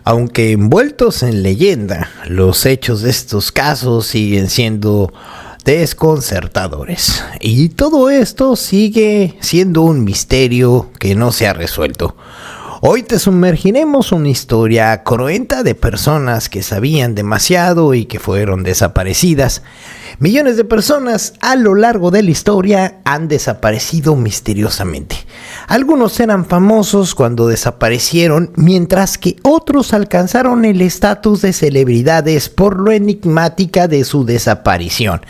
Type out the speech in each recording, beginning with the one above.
Aunque envueltos en leyenda, los hechos de estos casos siguen siendo desconcertadores. Y todo esto sigue siendo un misterio que no se ha resuelto. Hoy te sumergiremos una historia cruenta de personas que sabían demasiado y que fueron desaparecidas. Millones de personas a lo largo de la historia han desaparecido misteriosamente. Algunos eran famosos cuando desaparecieron, mientras que otros alcanzaron el estatus de celebridades por lo enigmática de su desaparición.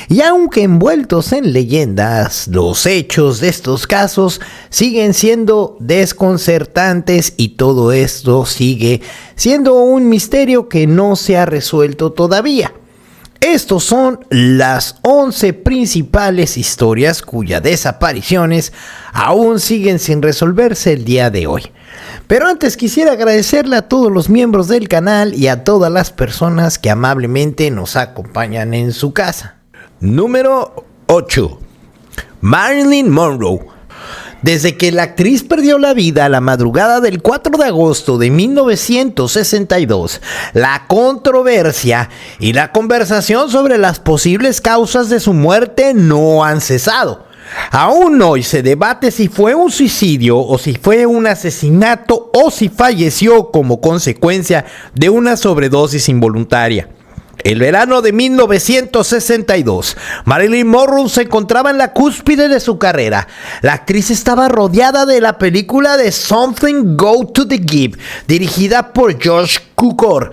Y aunque envueltos en leyendas, los hechos de estos casos siguen siendo desconcertantes y todo esto sigue siendo un misterio que no se ha resuelto todavía. Estos son las 11 principales historias cuyas desapariciones aún siguen sin resolverse el día de hoy. Pero antes quisiera agradecerle a todos los miembros del canal y a todas las personas que amablemente nos acompañan en su casa. Número 8. Marilyn Monroe. Desde que la actriz perdió la vida a la madrugada del 4 de agosto de 1962, la controversia y la conversación sobre las posibles causas de su muerte no han cesado. Aún hoy se debate si fue un suicidio o si fue un asesinato o si falleció como consecuencia de una sobredosis involuntaria. El verano de 1962, Marilyn Monroe se encontraba en la cúspide de su carrera. La actriz estaba rodeada de la película de Something Go to the Give, dirigida por George Cukor.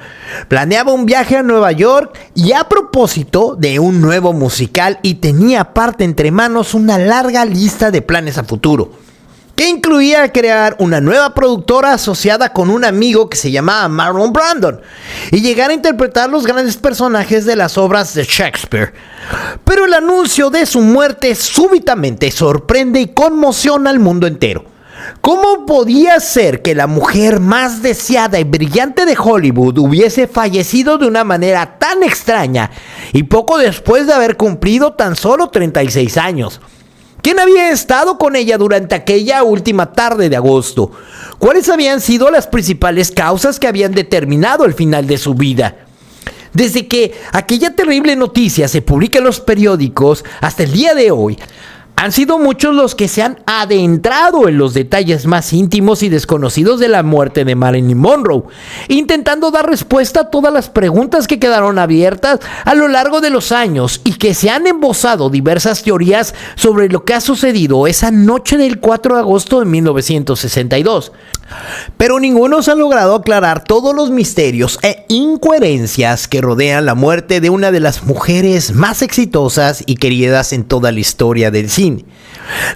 Planeaba un viaje a Nueva York y a propósito de un nuevo musical, y tenía aparte entre manos una larga lista de planes a futuro, que incluía crear una nueva productora asociada con un amigo que se llamaba Marlon Brando y llegar a interpretar los grandes personajes de las obras de Shakespeare. Pero el anuncio de su muerte súbitamente sorprende y conmociona al mundo entero. ¿Cómo podía ser que la mujer más deseada y brillante de Hollywood hubiese fallecido de una manera tan extraña y poco después de haber cumplido tan solo 36 años? ¿Quién había estado con ella durante aquella última tarde de agosto? ¿Cuáles habían sido las principales causas que habían determinado el final de su vida? Desde que aquella terrible noticia se publica en los periódicos hasta el día de hoy, han sido muchos los que se han adentrado en los detalles más íntimos y desconocidos de la muerte de Marilyn Monroe, intentando dar respuesta a todas las preguntas que quedaron abiertas a lo largo de los años, y que se han embosado diversas teorías sobre lo que ha sucedido esa noche del 4 de agosto de 1962. Pero ninguno se ha logrado aclarar todos los misterios e incoherencias que rodean la muerte de una de las mujeres más exitosas y queridas en toda la historia del cine.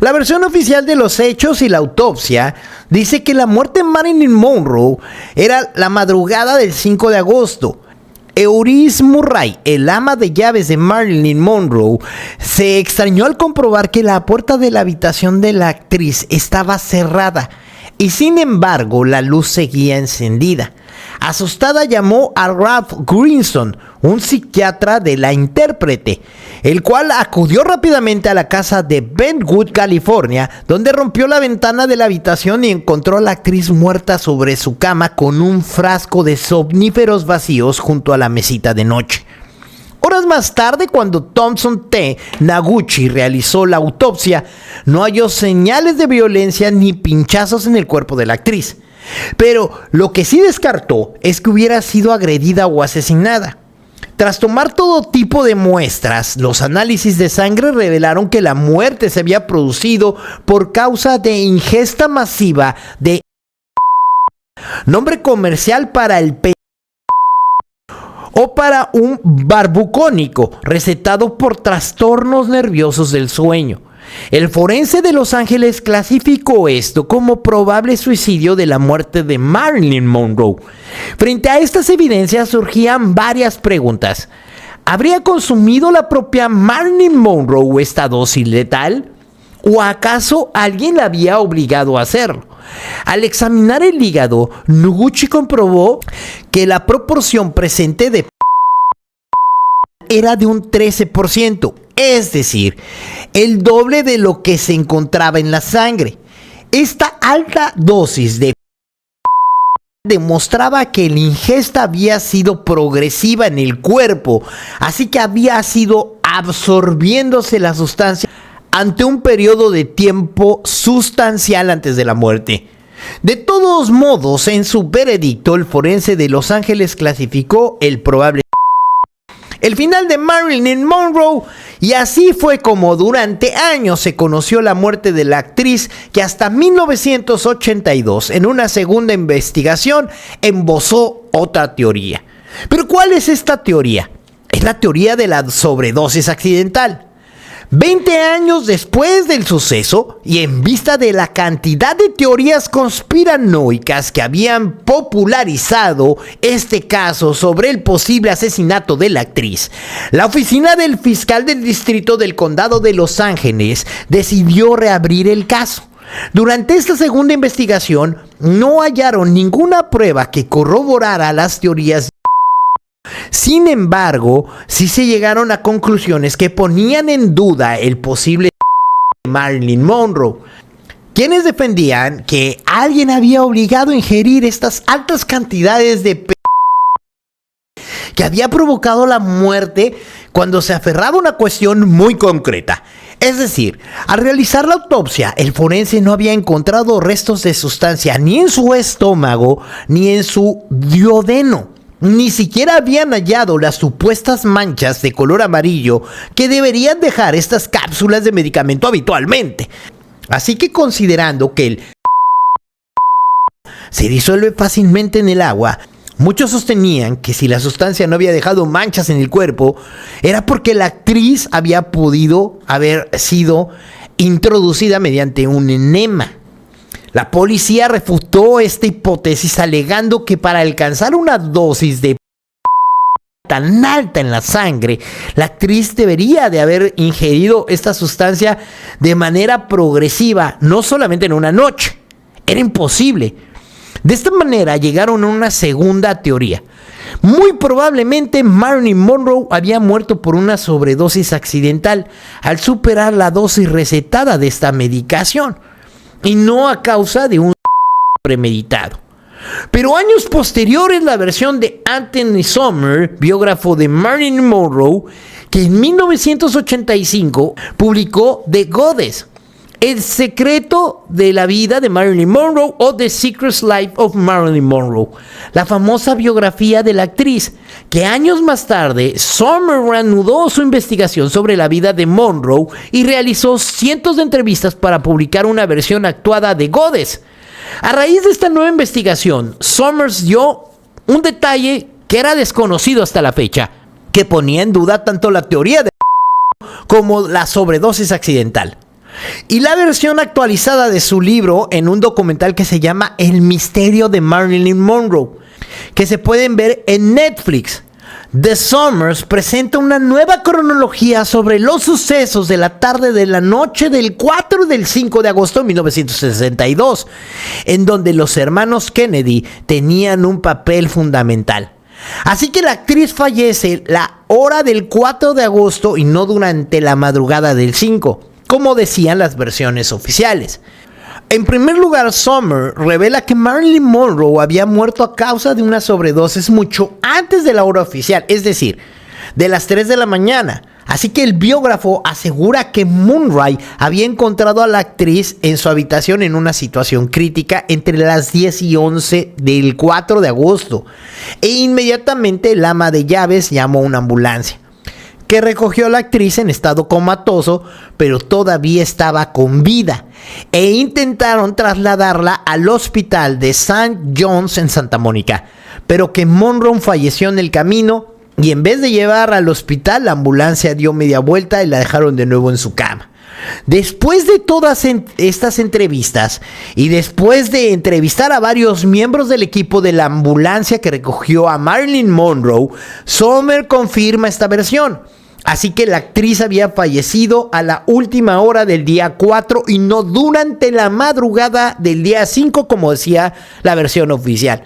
La versión oficial de los hechos y la autopsia dice que la muerte de Marilyn Monroe era la madrugada del 5 de agosto. Eurice Murray, el ama de llaves de Marilyn Monroe, se extrañó al comprobar que la puerta de la habitación de la actriz estaba cerrada y sin embargo la luz seguía encendida. Asustada llamó a Ralph Greenson, un psiquiatra de la intérprete, el cual acudió rápidamente a la casa de Bentwood, California, donde rompió la ventana de la habitación y encontró a la actriz muerta sobre su cama con un frasco de somníferos vacíos junto a la mesita de noche. Horas más tarde, cuando Thompson T. Noguchi realizó la autopsia, no halló señales de violencia ni pinchazos en el cuerpo de la actriz. Pero lo que sí descartó es que hubiera sido agredida o asesinada. Tras tomar todo tipo de muestras, los análisis de sangre revelaron que la muerte se había producido por causa de ingesta masiva de nombre comercial para el o para un barbucónico recetado por trastornos nerviosos del sueño. El forense de Los Ángeles clasificó esto como probable suicidio de la muerte de Marilyn Monroe. Frente a estas evidencias surgían varias preguntas. ¿Habría consumido la propia Marilyn Monroe esta dosis letal? ¿O acaso alguien la había obligado a hacerlo? Al examinar el hígado, Noguchi comprobó que la proporción presente de era de un 13%, es decir, el doble de lo que se encontraba en la sangre. Esta alta dosis de demostraba que la ingesta había sido progresiva en el cuerpo, así que había sido absorbiéndose la sustancia ante un periodo de tiempo sustancial antes de la muerte. De todos modos, en su veredicto, el forense de Los Ángeles clasificó el final de Marilyn Monroe, y así fue como durante años se conoció la muerte de la actriz, que hasta 1982, en una segunda investigación, esbozó otra teoría. Pero ¿cuál es esta teoría? Es la teoría de la sobredosis accidental. 20 años después del suceso, y en vista de la cantidad de teorías conspiranoicas que habían popularizado este caso sobre el posible asesinato de la actriz, la oficina del fiscal del distrito del condado de Los Ángeles decidió reabrir el caso. Durante esta segunda investigación, no hallaron ninguna prueba que corroborara las teorías. Sin embargo, sí se llegaron a conclusiones que ponían en duda el posible de Marilyn Monroe, quienes defendían que alguien había obligado a ingerir estas altas cantidades de que había provocado la muerte cuando se aferraba a una cuestión muy concreta. Es decir, al realizar la autopsia, el forense no había encontrado restos de sustancia ni en su estómago ni en su duodeno. Ni siquiera habían hallado las supuestas manchas de color amarillo que deberían dejar estas cápsulas de medicamento habitualmente. Así que, considerando que el se disuelve fácilmente en el agua, muchos sostenían que si la sustancia no había dejado manchas en el cuerpo, era porque la actriz había podido haber sido introducida mediante un enema. La policía refutó esta hipótesis alegando que para alcanzar una dosis de tan alta en la sangre, la actriz debería de haber ingerido esta sustancia de manera progresiva, no solamente en una noche. Era imposible. De esta manera llegaron a una segunda teoría. Muy probablemente Marilyn Monroe había muerto por una sobredosis accidental al superar la dosis recetada de esta medicación, y no a causa de un premeditado. Pero años posteriores, la versión de Anthony Sommer, biógrafo de Marilyn Monroe, que en 1985 publicó The Goddess, El secreto de la vida de Marilyn Monroe, o The Secret Life of Marilyn Monroe, la famosa biografía de la actriz, que años más tarde Sommer reanudó su investigación sobre la vida de Monroe y realizó cientos de entrevistas para publicar una versión actuada de Goddess. A raíz de esta nueva investigación, Sommers dio un detalle que era desconocido hasta la fecha, que ponía en duda tanto la teoría de como la sobredosis accidental. Y la versión actualizada de su libro en un documental que se llama El misterio de Marilyn Monroe, que se pueden ver en Netflix. The Sommers presenta una nueva cronología sobre los sucesos de la tarde de la noche del 4 y del 5 de agosto de 1962, en donde los hermanos Kennedy tenían un papel fundamental. Así que la actriz fallece la hora del 4 de agosto y no durante la madrugada del 5, como decían las versiones oficiales. En primer lugar, Sommer revela que Marilyn Monroe había muerto a causa de una sobredosis mucho antes de la hora oficial, es decir, de las 3 de la mañana. Así que el biógrafo asegura que Monroe había encontrado a la actriz en su habitación en una situación crítica entre las 10 y 11 del 4 de agosto. E inmediatamente el ama de llaves llamó a una ambulancia, que recogió a la actriz en estado comatoso, pero todavía estaba con vida, e intentaron trasladarla al hospital de St. John's en Santa Mónica, pero que Monroe falleció en el camino, y en vez de llevarla al hospital, la ambulancia dio media vuelta y la dejaron de nuevo en su cama. Después de todas estas entrevistas, y después de entrevistar a varios miembros del equipo de la ambulancia que recogió a Marilyn Monroe, Sommer confirma esta versión. Así que la actriz había fallecido a la última hora del día 4 y no durante la madrugada del día 5, como decía la versión oficial.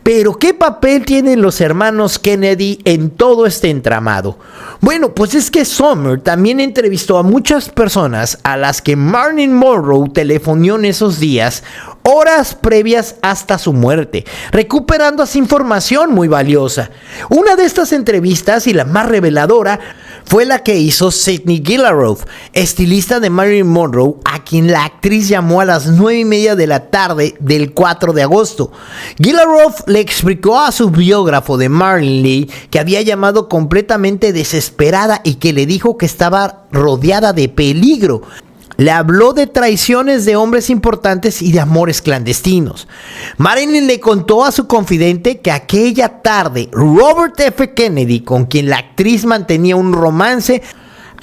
Pero ¿qué papel tienen los hermanos Kennedy en todo este entramado? Bueno, pues es que Sommer también entrevistó a muchas personas a las que Marilyn Monroe telefonió en esos días, horas previas hasta su muerte, recuperando así información muy valiosa. Una de estas entrevistas, y la más reveladora, fue la que hizo Sidney Gillarov, estilista de Marilyn Monroe, a quien la actriz llamó a las 9:30 de la tarde del 4 de agosto. Gillarov le explicó a su biógrafo de Marilyn Lee que había llamado completamente desesperada y que le dijo que estaba rodeada de peligro. Le habló de traiciones de hombres importantes y de amores clandestinos. Marilyn le contó a su confidente que aquella tarde Robert F. Kennedy, con quien la actriz mantenía un romance,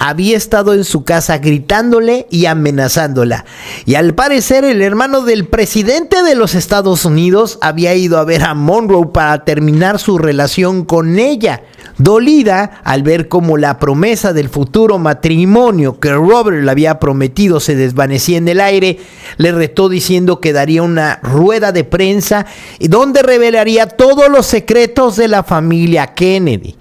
había estado en su casa gritándole y amenazándola. Y al parecer el hermano del presidente de los Estados Unidos había ido a ver a Monroe para terminar su relación con ella. Dolida al ver cómo la promesa del futuro matrimonio que Robert le había prometido se desvanecía en el aire, le retó diciendo que daría una rueda de prensa donde revelaría todos los secretos de la familia Kennedy.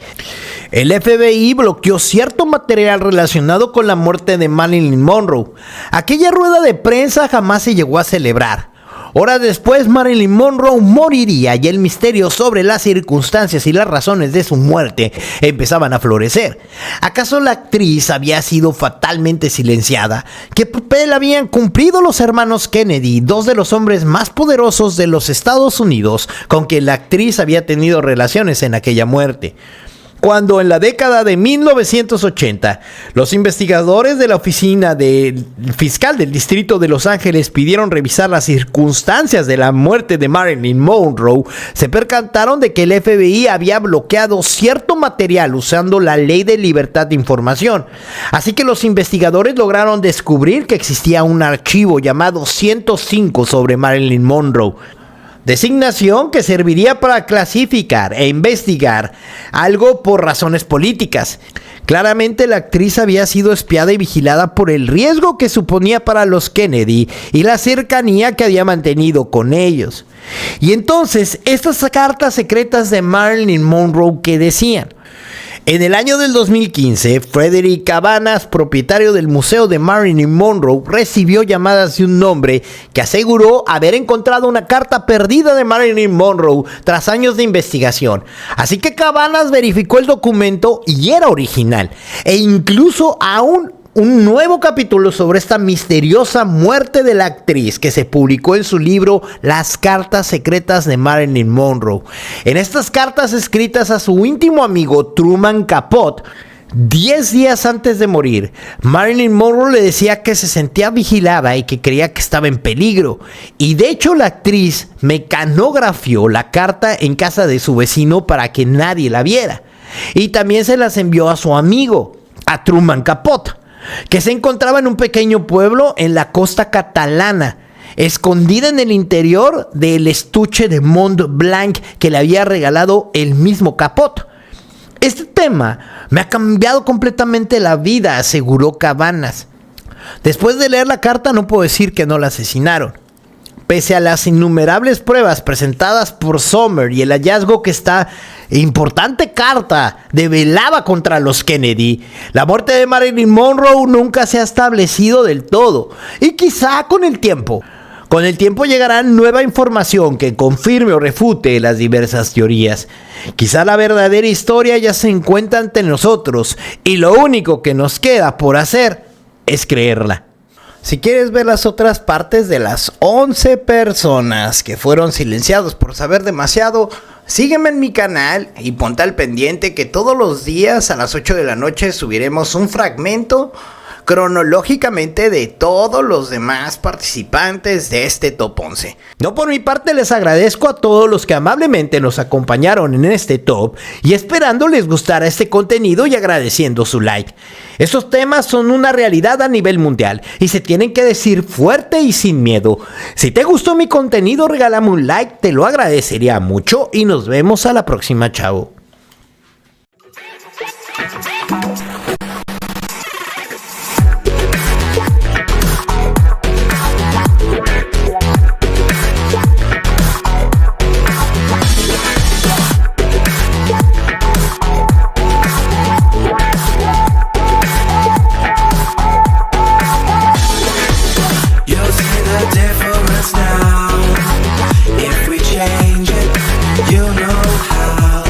El FBI bloqueó cierto material relacionado con la muerte de Marilyn Monroe. Aquella rueda de prensa jamás se llegó a celebrar. Horas después, Marilyn Monroe moriría y el misterio sobre las circunstancias y las razones de su muerte empezaban a florecer. ¿Acaso la actriz había sido fatalmente silenciada? ¿Qué papel habían cumplido los hermanos Kennedy, dos de los hombres más poderosos de los Estados Unidos, con quien la actriz había tenido relaciones en aquella muerte? Cuando en la década de 1980 los investigadores de la oficina del fiscal del distrito de Los Ángeles pidieron revisar las circunstancias de la muerte de Marilyn Monroe, se percataron de que el FBI había bloqueado cierto material usando la ley de libertad de información. Así que los investigadores lograron descubrir que existía un archivo llamado 105 sobre Marilyn Monroe. Designación que serviría para clasificar e investigar algo por razones políticas. Claramente la actriz había sido espiada y vigilada por el riesgo que suponía para los Kennedy y la cercanía que había mantenido con ellos. Y entonces, estas cartas secretas de Marilyn Monroe, ¿qué decían? En el año del 2015, Frederick Cabanas, propietario del Museo de Marilyn Monroe, recibió llamadas de un hombre que aseguró haber encontrado una carta perdida de Marilyn Monroe tras años de investigación. Así que Cabanas verificó el documento y era original, e incluso aún un nuevo capítulo sobre esta misteriosa muerte de la actriz que se publicó en su libro Las cartas secretas de Marilyn Monroe. En estas cartas escritas a su íntimo amigo Truman Capote, 10 días antes de morir, Marilyn Monroe le decía que se sentía vigilada y que creía que estaba en peligro. Y de hecho la actriz mecanografió la carta en casa de su vecino para que nadie la viera. Y también se las envió a su amigo, a Truman Capote, que se encontraba en un pequeño pueblo en la costa catalana, escondida en el interior del estuche de Mont Blanc que le había regalado el mismo Capote. Este tema me ha cambiado completamente la vida, aseguró Cabanas. Después de leer la carta no puedo decir que no la asesinaron. Pese a las innumerables pruebas presentadas por Sommer y el hallazgo que esta importante carta develaba contra los Kennedy, la muerte de Marilyn Monroe nunca se ha establecido del todo. Y quizá con el tiempo llegará nueva información que confirme o refute las diversas teorías. Quizá la verdadera historia ya se encuentra ante nosotros y lo único que nos queda por hacer es creerla. Si quieres ver las otras partes de las 11 personas que fueron silenciados por saber demasiado, sígueme en mi canal y ponte al pendiente que todos los días a las 8 de la noche subiremos un fragmento cronológicamente de todos los demás participantes de este Top 11. No, por mi parte les agradezco a todos los que amablemente nos acompañaron en este top y esperando les gustara este contenido y agradeciendo su like. Estos temas son una realidad a nivel mundial y se tienen que decir fuerte y sin miedo. Si te gustó mi contenido, regálame un like, te lo agradecería mucho y nos vemos a la próxima, chao. You'll see the difference now. know how.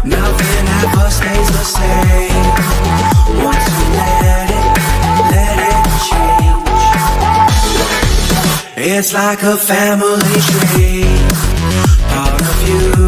Nothing ever stays the same. Once you let it change. It's like a family tree. Part of you